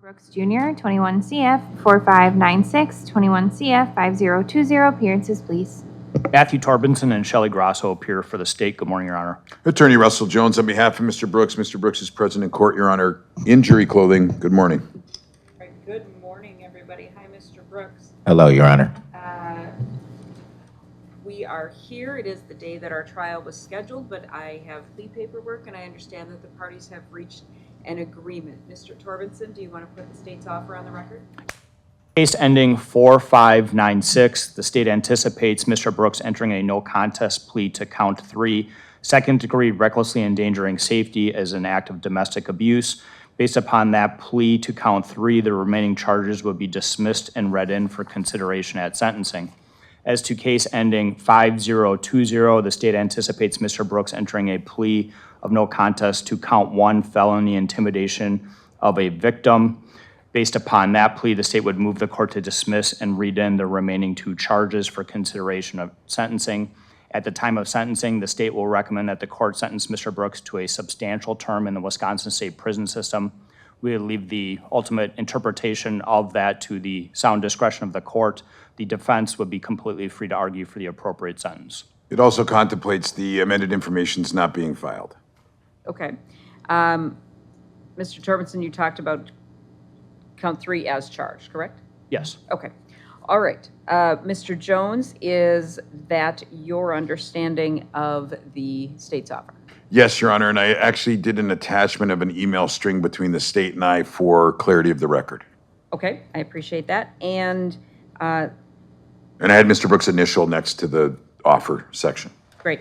Darrell Brooks Jr., 21 CF 4596, 21 CF 5020. Appearances, please. Matthew Torbenson and Shelley Grosso appear for the state. Good morning, Your Honor. Attorney Russell Jones on behalf of Mr. Brooks. Mr. Brooks is present in court, Your Honor, in jury clothing. Good morning. All right, good morning, everybody. Hi, Mr. Brooks. Hello, Your Honor. We are here. It is the day that our trial was scheduled, but I have plea paperwork, and I understand that the parties have reached an agreement. Mr. Torbenson, do you want to put the state's offer on the record? Case ending 4596. The state anticipates Mr. Brooks entering a no contest plea to count 3, second-degree recklessly endangering safety as an act of domestic abuse. Based upon that plea to count 3, the remaining charges would be dismissed and read in for consideration at sentencing. As to case ending 5020, the state anticipates Mr. Brooks entering a plea of no contest to count 1, felony intimidation of a victim. Based upon that plea, the state would move the court to dismiss and read in the remaining 2 charges for consideration of sentencing. At the time of sentencing, the state will recommend that the court sentence Mr. Brooks to a substantial term in the Wisconsin state prison system. We would leave the ultimate interpretation of that to the sound discretion of the court. The defense would be completely free to argue for the appropriate sentence. It also contemplates the amended information's not being filed. Okay. Mr. Torbenson, you talked about count 3 as charged, correct? Yes. Okay. All right. Mr. Jones, is that your understanding of the state's offer? Yes, Your Honor, and I actually did an attachment of an email string between the state and I for clarity of the record. Okay, I appreciate that. And I had Mr. Brooks' initial next to the offer section. great.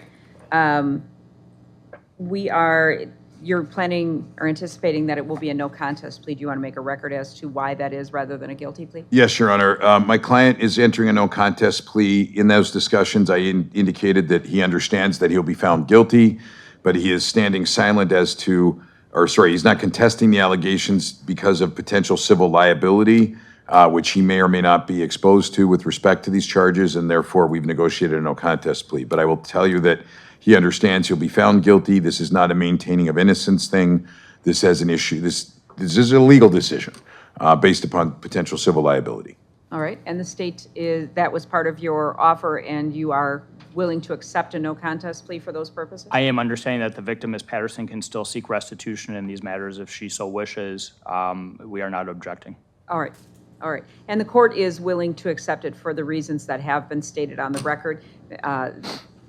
You're planning or anticipating that it will be a no contest plea. Do you want to make a record as to why that is rather than a guilty plea? Yes, Your Honor. My client is entering a no contest plea. In those discussions, I indicated that he understands that he'll be found guilty, but he is standing silent as to, he's not contesting the allegations because of potential civil liability, which he may or may not be exposed to with respect to these charges, and therefore we've negotiated a no contest plea. But I will tell you that he understands he'll be found guilty. This is not a maintaining of innocence thing. This has an issue. This is a legal decision based upon potential civil liability. All right. And the state that was part of your offer, and you are willing to accept a no contest plea for those purposes? I am understanding that the victim, Ms. Patterson, can still seek restitution in these matters if she so wishes. We are not objecting. All right. All right. And the court is willing to accept it for the reasons that have been stated on the record.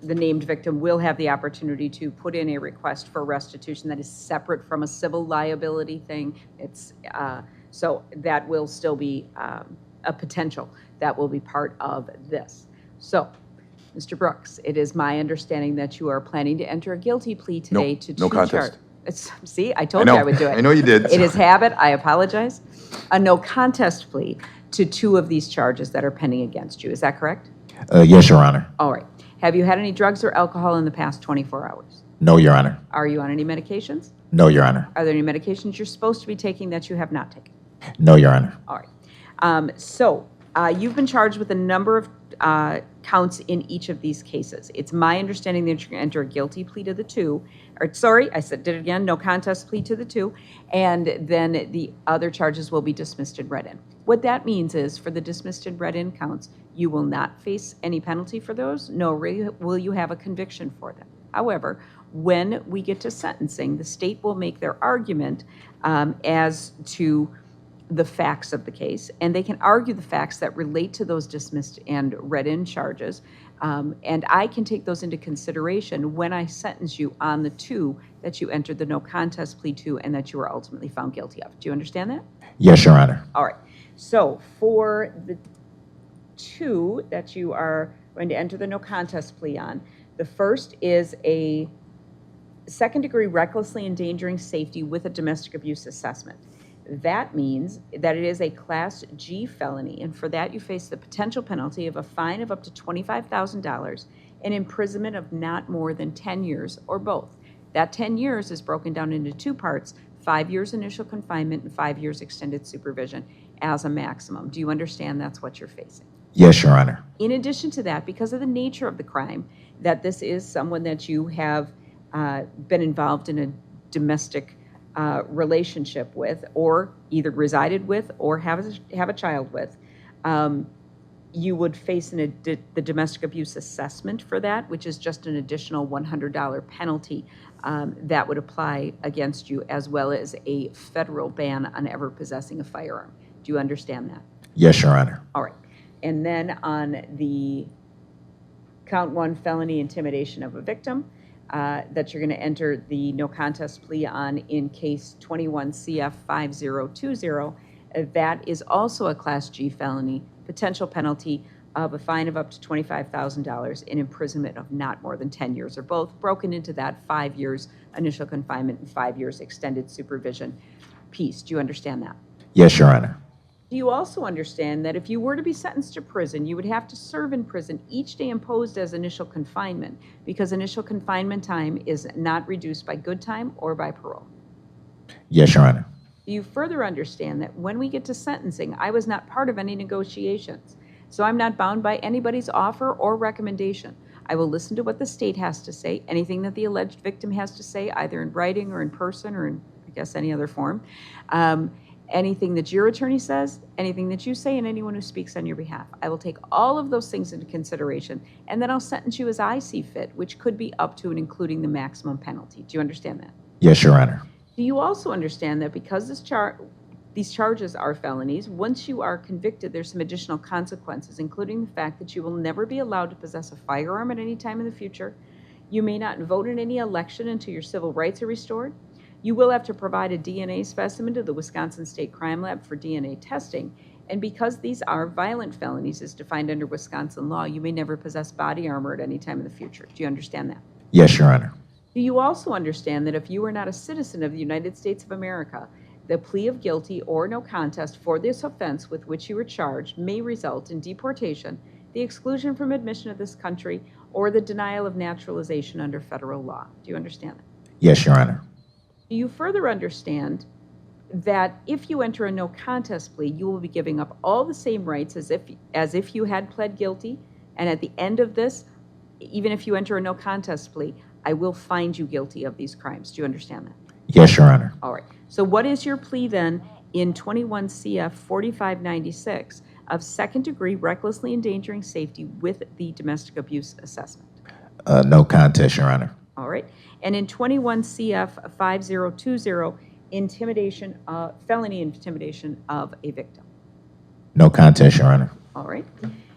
The named victim will have the opportunity to put in a request for restitution that is separate from a civil liability thing. So that will still be a potential that will be part of this. So, Mr. Brooks, it is my understanding that you are planning to enter a guilty plea today to 2 no contest. charges. See, I told you I would do it. I know you did. It is habit. I apologize. A no contest plea to 2 of these charges that are pending against you. Is that correct? Yes, Your Honor. All right. Have you had any drugs or alcohol in the past 24 hours? No, Your Honor. Are you on any medications? No, Your Honor. Are there any medications you're supposed to be taking that you have not taken? No, Your Honor. All right. So you've been charged with a number of counts in each of these cases. It's my understanding that you're going to enter a guilty plea to the 2. Did it again, no contest plea to the 2. And then the other charges will be dismissed and read in. What that means is for the dismissed and read in counts, you will not face any penalty for those, nor will you have a conviction for them. However, when we get to sentencing, the state will make their argument as to the facts of the case, and they can argue the facts that relate to those dismissed and read in charges, and I can take those into consideration when I sentence you on the 2 that you entered the no contest plea to and that you were ultimately found guilty of. Do you understand that? Yes, Your Honor. All right. So for the 2 that you are going to enter the no contest plea on, the first is a second-degree recklessly endangering safety with a domestic abuse assessment. That means that it is a Class G felony, and for that you face the potential penalty of a fine of up to $25,000 and imprisonment of not more than 10 years or both. That 10 years is broken down into 2 parts, 5 years initial confinement and 5 years extended supervision as a maximum. Do you understand that's what you're facing? Yes, Your Honor. In addition to that, because of the nature of the crime, that this is someone that you have been involved in a domestic relationship with, or either resided with or have a child with, you would face the domestic abuse assessment for that, which is just an additional $100 penalty that would apply against you, as well as a federal ban on ever possessing a firearm. Do you understand that? Yes, Your Honor. All right. And then on the count 1 felony intimidation of a victim, that you're going to enter the no contest plea on in case 21 CF 5020. That is also a Class G felony, potential penalty of a fine of up to $25,000 and imprisonment of not more than 10 years, or both, broken into that 5 years initial confinement and 5 years extended supervision piece. Do you understand that? Yes, Your Honor. Do you also understand that if you were to be sentenced to prison, you would have to serve in prison each day imposed as initial confinement, because initial confinement time is not reduced by good time or by parole? Yes, Your Honor. Do you further understand that when we get to sentencing, I was not part of any negotiations, so I'm not bound by anybody's offer or recommendation. I will listen to what the state has to say, anything that the alleged victim has to say, either in writing or in person or in, I guess, any other form. Anything that your attorney says, anything that you say, and anyone who speaks on your behalf. I will take all of those things into consideration, and then I'll sentence you as I see fit, which could be up to and including the maximum penalty. Do you understand that? Yes, Your Honor. Do you also understand that because these charges are felonies, once you are convicted, there's some additional consequences, including the fact that you will never be allowed to possess a firearm at any time in the future. You may not vote in any election until your civil rights are restored. You will have to provide a DNA specimen to the Wisconsin State Crime Lab for DNA testing. And because these are violent felonies as defined under Wisconsin law, you may never possess body armor at any time in the future. Do you understand that? Yes, Your Honor. Do you also understand that if you are not a citizen of the United States of America, the plea of guilty or no contest for this offense with which you were charged may result in deportation, the exclusion from admission to this country, or the denial of naturalization under federal law? Do you understand that? Yes, Your Honor. Do you further understand that if you enter a no contest plea, you will be giving up all the same rights as if you had pled guilty, and at the end of this, even if you enter a no contest plea, I will find you guilty of these crimes? Do you understand that? Yes, Your Honor. All right. So what is your plea then in 21 CF 4596 of second-degree recklessly endangering safety with the domestic abuse assessment? No contest, Your Honor. All right. And in 21 CF 5020, intimidation, felony intimidation of a victim. No contest, Your Honor. All right.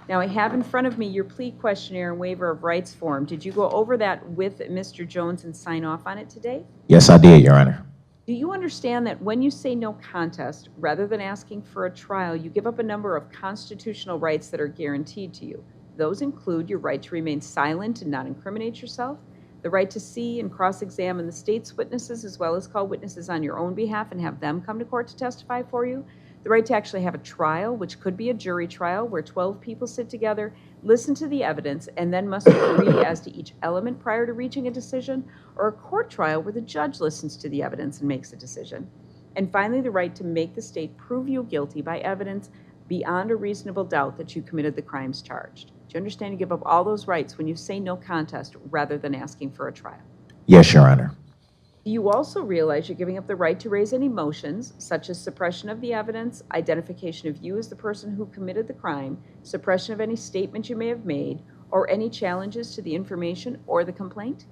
Now, I have in front of me your plea questionnaire and waiver of rights form. Did you go over that with Mr. Jones and sign off on it today? Yes, I did, Your Honor. Do you understand that when you say no contest, rather than asking for a trial, you give up a number of constitutional rights that are guaranteed to you? Those include your right to remain silent and not incriminate yourself, the right to see and cross-examine the state's witnesses, as well as call witnesses on your own behalf and have them come to court to testify for you, the right to actually have a trial, which could be a jury trial where 12 people sit together, listen to the evidence, and then must agree as to each element prior to reaching a decision, or a court trial where the judge listens to the evidence and makes a decision. And finally, the right to make the state prove you guilty by evidence beyond a reasonable doubt that you committed the crimes charged. Do you understand you give up all those rights when you say no contest rather than asking for a trial? Yes, Your Honor. Do you also realize you're giving up the right to raise any motions, such as suppression of the evidence, identification of you as the person who committed the crime, suppression of any statement you may have made, or any challenges to the information or the complaint?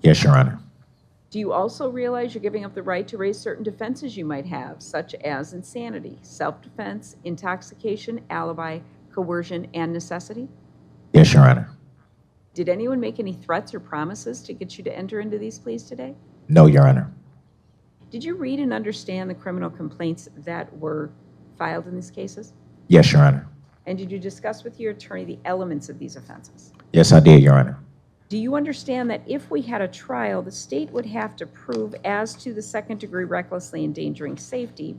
Yes, Your Honor. Do you also realize you're giving up the right to raise certain defenses you might have, such as insanity, self-defense, intoxication, alibi, coercion, and necessity? Yes, Your Honor. Did anyone make any threats or promises to get you to enter into these pleas today? No, Your Honor. Did you read and understand the criminal complaints that were filed in these cases? Yes, Your Honor. And did you discuss with your attorney the elements of these offenses? Yes, I did, Your Honor. Do you understand that if we had a trial, the state would have to prove as to the second-degree recklessly endangering safety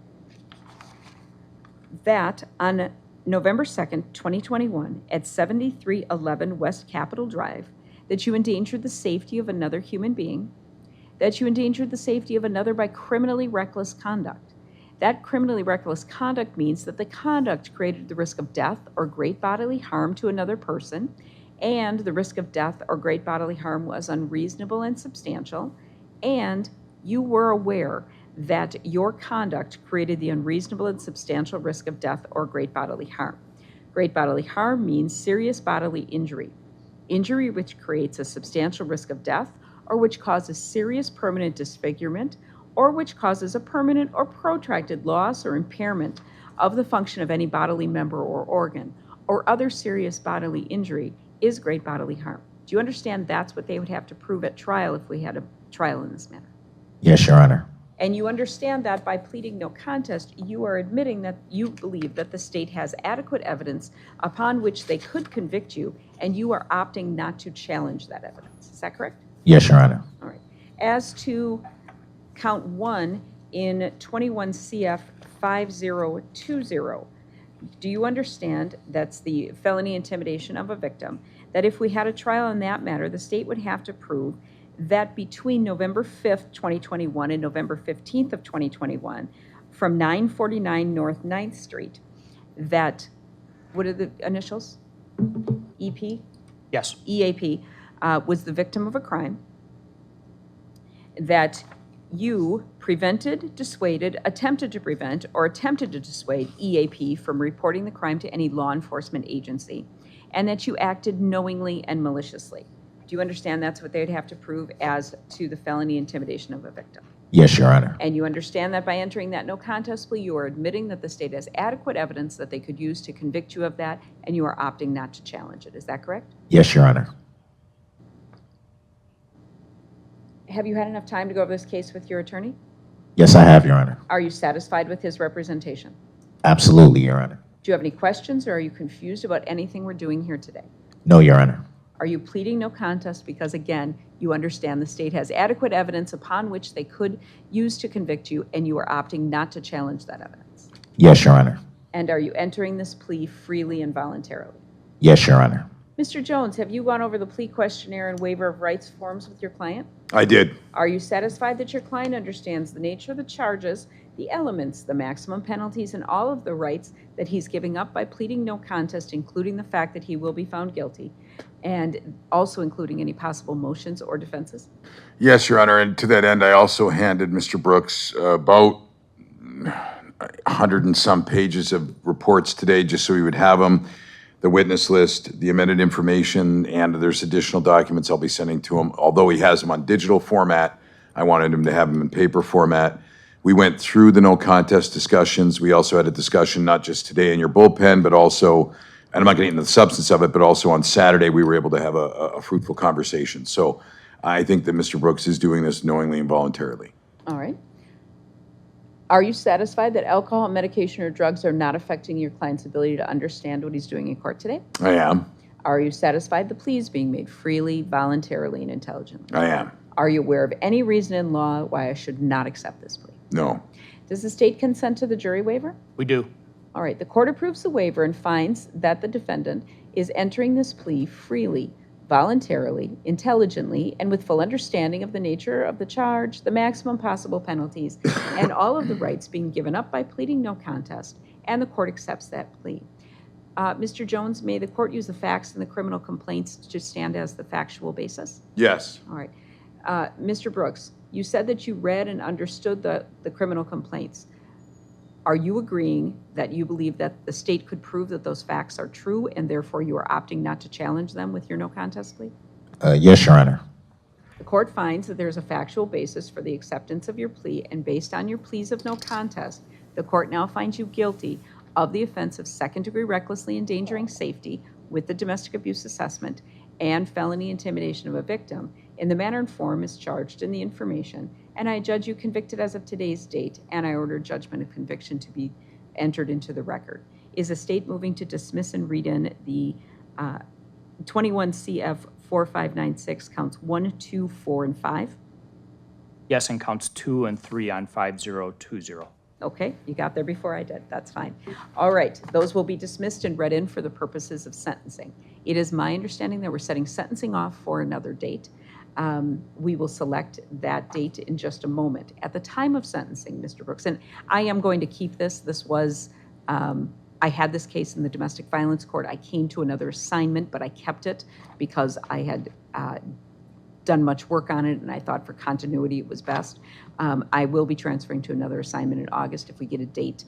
that on November 2nd, 2021, at 7311 West Capitol Drive, that you endangered the safety of another human being, that you endangered the safety of another by criminally reckless conduct. That criminally reckless conduct means that the conduct created the risk of death or great bodily harm to another person, and the risk of death or great bodily harm was unreasonable and substantial, and you were aware that your conduct created the unreasonable and substantial risk of death or great bodily harm. Great bodily harm means serious bodily injury. Injury which creates a substantial risk of death or which causes serious permanent disfigurement or which causes a permanent or protracted loss or impairment of the function of any bodily member or organ or other serious bodily injury is great bodily harm. Do you understand that's what they would have to prove at trial if we had a trial in this matter? Yes, Your Honor. And you understand that by pleading no contest, you are admitting that you believe that the state has adequate evidence upon which they could convict you, and you are opting not to challenge that evidence. Is that correct? Yes, Your Honor. All right. As to count 1 in 21 CF 5020, do you understand that's the felony intimidation of a victim, that if we had a trial in that matter, the state would have to prove that between November 5th, 2021 and November 15th of 2021, from 949 North 9th Street, that, what are the initials? EP? Yes. EAP, was the victim of a crime, that you prevented, dissuaded, attempted to prevent, or attempted to dissuade EAP from reporting the crime to any law enforcement agency, and that you acted knowingly and maliciously. Do you understand that's what they'd have to prove as to the felony intimidation of a victim? Yes, Your Honor. And you understand that by entering that no contest plea, you are admitting that the state has adequate evidence that they could use to convict you of that, and you are opting not to challenge it. Is that correct? Yes, Your Honor. Have you had enough time to go over this case with your attorney? Yes, I have, Your Honor. Are you satisfied with his representation? Absolutely, Your Honor. Do you have any questions, or are you confused about anything we're doing here today? No, Your Honor. Are you pleading no contest because, again, you understand the state has adequate evidence upon which they could use to convict you, and you are opting not to challenge that evidence? Yes, Your Honor. And are you entering this plea freely and voluntarily? Yes, Your Honor. Mr. Jones, have you gone over the plea questionnaire and waiver of rights forms with your client? I did. Are you satisfied that your client understands the nature of the charges, the elements, the maximum penalties, and all of the rights that he's giving up by pleading no contest, including the fact that he will be found guilty, and also including any possible motions or defenses? Yes, Your Honor, and to that end, I also handed Mr. Brooks about 100 and some pages of reports today, just so he would have them, the witness list, the amended information, and there's additional documents I'll be sending to him. Although he has them on digital format, I wanted him to have them in paper format. We went through the no contest discussions. We also had a discussion, not just today in your bullpen, but also, and I'm not getting into the substance of it, but also on Saturday, we were able to have a fruitful conversation. So I think that Mr. Brooks is doing this knowingly and voluntarily. All right. Are you satisfied that alcohol, medication, or drugs are not affecting your client's ability to understand what he's doing in court today? I am. Are you satisfied the plea is being made freely, voluntarily, and intelligently? I am. Are you aware of any reason in law why I should not accept this plea? No. Does the state consent to the jury waiver? We do. All right. The court approves the waiver and finds that the defendant is entering this plea freely, voluntarily, intelligently, and with full understanding of the nature of the charge, the maximum possible penalties, and all of the rights being given up by pleading no contest, and the court accepts that plea. Mr. Jones, may the court use the facts in the criminal complaints to stand as the factual basis? Yes. All right. Mr. Brooks, you said that you read and understood the criminal complaints. Are you agreeing that you believe that the state could prove that those facts are true, and therefore you are opting not to challenge them with your no contest plea? Yes, Your Honor. The court finds that there is a factual basis for the acceptance of your plea, and based on your pleas of no contest, the court now finds you guilty of the offense of second-degree recklessly endangering safety with the domestic abuse assessment and felony intimidation of a victim in the manner and form as charged in the information, and I judge you convicted as of today's date, and I order judgment of conviction to be entered into the record. Is the state moving to dismiss and read in the 21 CF 4596 counts 1, 2, 4, and 5? Yes, and counts 2 and 3 on 5020. Okay, you got there before I did. That's fine. All right, those will be dismissed and read in for the purposes of sentencing. It is my understanding that we're setting sentencing off for another date. We will select that date in just a moment. At the time of sentencing, Mr. Brooks, and I am going to keep this. This was, I had this case in the domestic violence court. I came to another assignment, but I kept it because I had done much work on it, and I thought for continuity it was best. I will be transferring to another assignment in August. If we get a date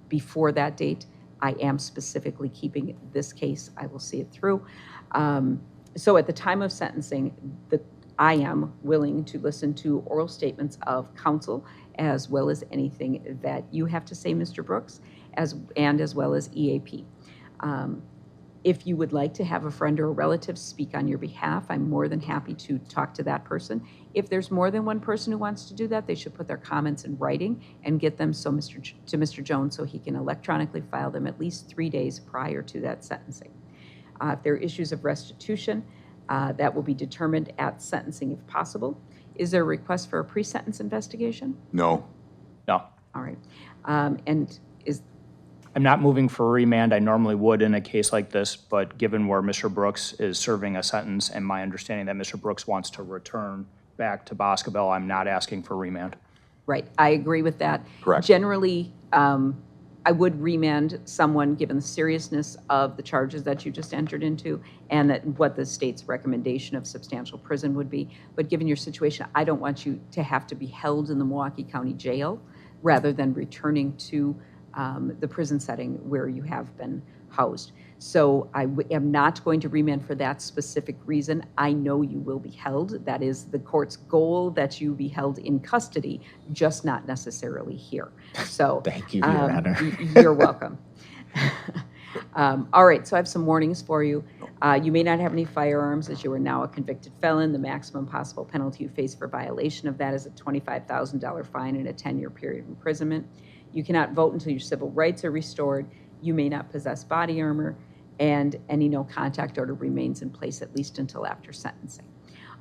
before that date, I am specifically keeping this case. I will see it through. So at the time of sentencing, I am willing to listen to oral statements of counsel as well as anything that you have to say, Mr. Brooks, as well as EAP. If you would like to have a friend or a relative speak on your behalf, I'm more than happy to talk to that person. If there's more than one person who wants to do that, they should put their comments in writing and get them to Mr. Jones so he can electronically file them at least 3 days prior to that sentencing. If there are issues of restitution, that will be determined at sentencing if possible. Is there a request for a pre-sentence investigation? No. No. All right. And is, I'm not moving for remand. I normally would in a case like this, but given where Mr. Brooks is serving a sentence and my understanding that Mr. Brooks wants to return back to Boscobel, I'm not asking for remand. right, I agree with that. Correct. Generally, I would remand someone, given the seriousness of the charges that you just entered into and that what the state's recommendation of substantial prison would be. But given your situation, I don't want you to have to be held in the Milwaukee County Jail rather than returning to the prison setting where you have been housed. So I am not going to remand for that specific reason. I know you will be held. That is the court's goal, that you be held in custody, just not necessarily here. So Thank you, Your Honor. You're welcome. All right, so I have some warnings for you. You may not have any firearms as you are now a convicted felon. The maximum possible penalty you face for violation of that is a $25,000 fine and a 10-year period of imprisonment. You cannot vote until your civil rights are restored. You may not possess body armor, and any no contact order remains in place at least until after sentencing.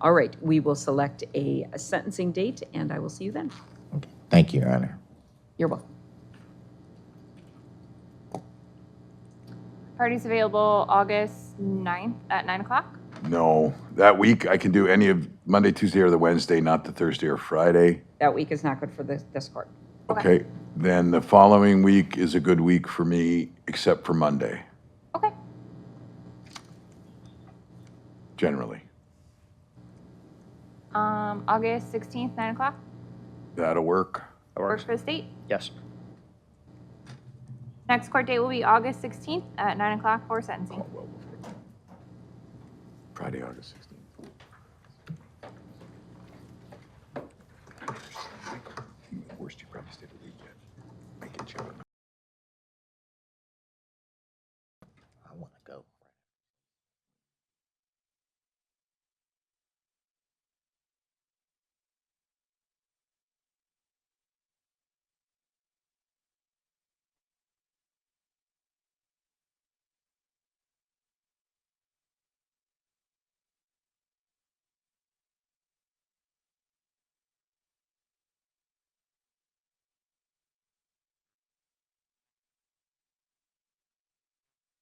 All right, we will select a sentencing date, and I will see you then. Okay. Thank you, Your Honor. You're welcome. Parties available August 9th at 9 o'clock. No. That week, I can do any of Monday, Tuesday, or the Wednesday, not the Thursday or Friday. That week is not good for this court. Okay. Then the following week is a good week for me, except for Monday, Okay. generally. August 16th, 9 o'clock. That'll work. That Works works? for the state. Yes. Next court date will be August 16th at 9 o'clock for sentencing. Friday, August 16th.